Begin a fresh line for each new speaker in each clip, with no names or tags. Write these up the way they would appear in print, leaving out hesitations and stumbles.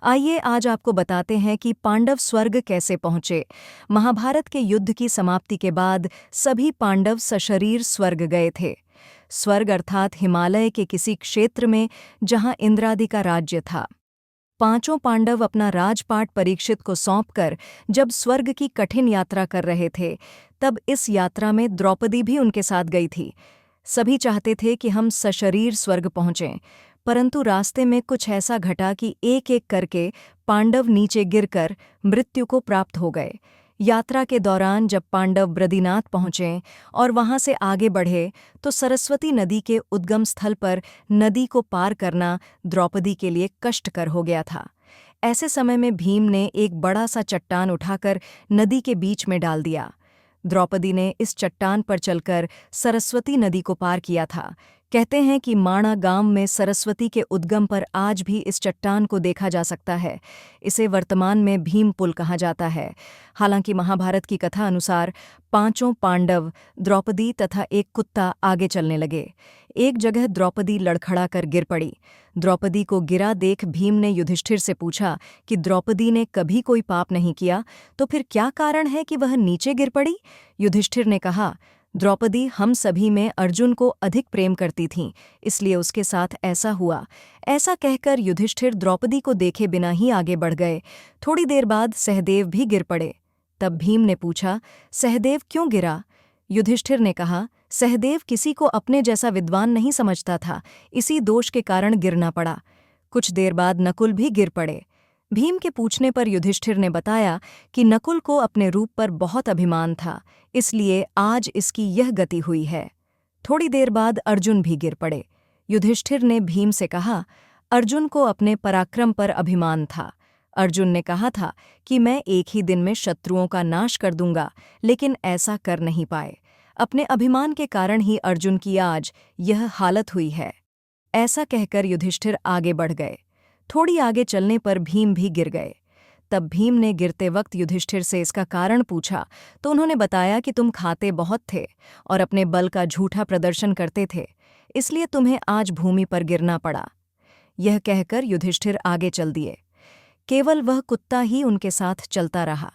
आइए आज आपको बताते हैं कि पांडव स्वर्ग कैसे पहुंचे। महाभारत के युद्ध की समाप्ति के बाद सभी पांडव सशरीर स्वर्ग गए थे। स्वर्ग अर्थात हिमालय के किसी क्षेत्र में जहां इंद्रादि का राज्य था। पांचों पांडव अपना राजपाट परीक्षित को सौंपकर जब स्वर्ग की कठिन यात्रा कर रहे थे, तब इस यात्रा में द्रौपदी भी उनके साथ गई थी। सभी चाहते थे कि हम सशरीर स्वर्ग पहुंचें, परंतु रास्ते में कुछ ऐसा घटा कि एक-एक करके पांडव नीचे गिरकर मृत्यु को प्राप्त हो गए। यात्रा के दौरान जब पांडव बद्रीनाथ पहुंचे और वहां से आगे बढ़े, तो सरस्वती नदी के उद्गम स्थल पर नदी को पार करना द्रौपदी के लिए कष्टकर हो गया था। ऐसे समय में भीम ने एक बड़ा सा चट्टान उठाकर नदी के बीच में डाल दिया। द्रौपदी ने इस चट्टान पर चलकर सरस्वती नदी को पार किया था। कहते हैं कि माणा गांव में सरस्वती के उद्गम पर आज भी इस चट्टान को देखा जा सकता है। इसे वर्तमान में भीम पुल कहा जाता है। हालांकि महाभारत की कथा अनुसार पांचों पांडव, द्रौपदी तथा एक कुत्ता आगे चलने लगे। एक जगह द्रौपदी लड़खड़ा कर गिर पड़ी। द्रौपदी को गिरा देख भीम ने युधिष्ठिर से पूछा कि द्रौपदी ने कभी कोई पाप नहीं किया, तो फिर क्या कारण है कि वह नीचे गिर पड़ी? युधिष्ठिर ने कहा, द्रौपदी हम सभी में अर्जुन को अधिक प्रेम करती थीं, इसलिए उसके साथ ऐसा हुआ। ऐसा कहकर युधिष्ठिर द्रौपदी को देखे बिना ही आगे बढ़ गए। थोड़ी देर बाद सहदेव भी गिर पड़े। तब भीम ने पूछा, सहदेव क्यों गिरा? युधिष्ठिर ने कहा, सहदेव किसी को अपने जैसा विद्वान नहीं समझता था, इसी दोष के कारण गिरना पड़ा। कुछ देर बाद नकुल भी गिर पड़े। भीम के पूछने पर युधिष्ठिर ने बताया कि नकुल को अपने रूप पर बहुत अभिमान था, इसलिए आज इसकी यह गति हुई है। थोड़ी देर बाद अर्जुन भी गिर पड़े। युधिष्ठिर ने भीम से कहा, अर्जुन को अपने पराक्रम पर अभिमान था। अर्जुन ने कहा था कि मैं एक ही दिन में शत्रुओं का नाश कर दूंगा, लेकिन ऐसा कर नहीं पाए। अपने अभिमान के कारण ही अर्जुन की आज यह हालत हुई है। ऐसा कहकर युधिष्ठिर आगे बढ़ गए। थोड़ी आगे चलने पर भीम भी गिर गए। तब भीम ने गिरते वक्त युधिष्ठिर से इसका कारण पूछा, तो उन्होंने बताया कि तुम खाते बहुत थे और अपने बल का झूठा प्रदर्शन करते थे, इसलिए तुम्हें आज भूमि पर गिरना पड़ा। यह कहकर युधिष्ठिर आगे चल दिए। केवल वह कुत्ता ही उनके साथ चलता रहा।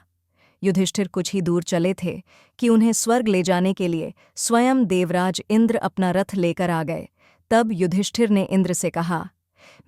युधिष्ठिर कुछ ही दूर चले थे कि उन्हें स्वर्ग ले जाने के लिए स्वयं देवराज इंद्र अपना रथ लेकर आ गए। तब युधिष्ठिर ने इंद्र से कहा,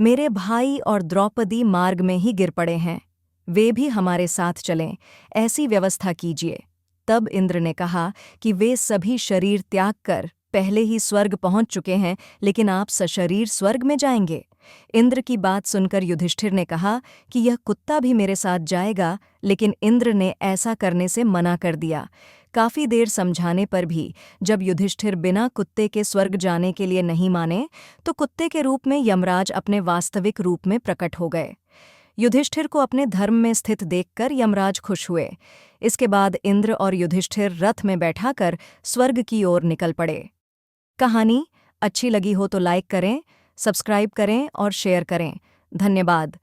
मेरे भाई और द्रौपदी मार्ग में ही गिर पड़े हैं, वे भी हमारे साथ चलें, ऐसी व्यवस्था कीजिए। तब इंद्र ने कहा कि वे सभी शरीर त्याग कर पहले ही स्वर्ग पहुंच चुके हैं, लेकिन आप सशरीर स्वर्ग में जाएंगे। इंद्र की बात सुनकर युधिष्ठिर ने कहा कि यह कुत्ता भी मेरे साथ जाएगा, लेकिन इंद्र ने ऐसा करने से मना कर दिया। काफी देर समझाने पर भी जब युधिष्ठिर बिना कुत्ते के स्वर्ग जाने के लिए नहीं माने, तो कुत्ते के रूप में यमराज अपने वास्तविक रूप में प्रकट हो गए। युधिष्ठिर को अपने धर्म में स्थित देखकर यमराज खुश हुए। इसके बाद इंद्र और युधिष्ठिर रथ में बैठाकर स्वर्ग की ओर निकल पड़े। कहानी अच्छी लगी हो तो लाइक करें, सब्सक्राइब करें और शेयर करें। धन्यवाद।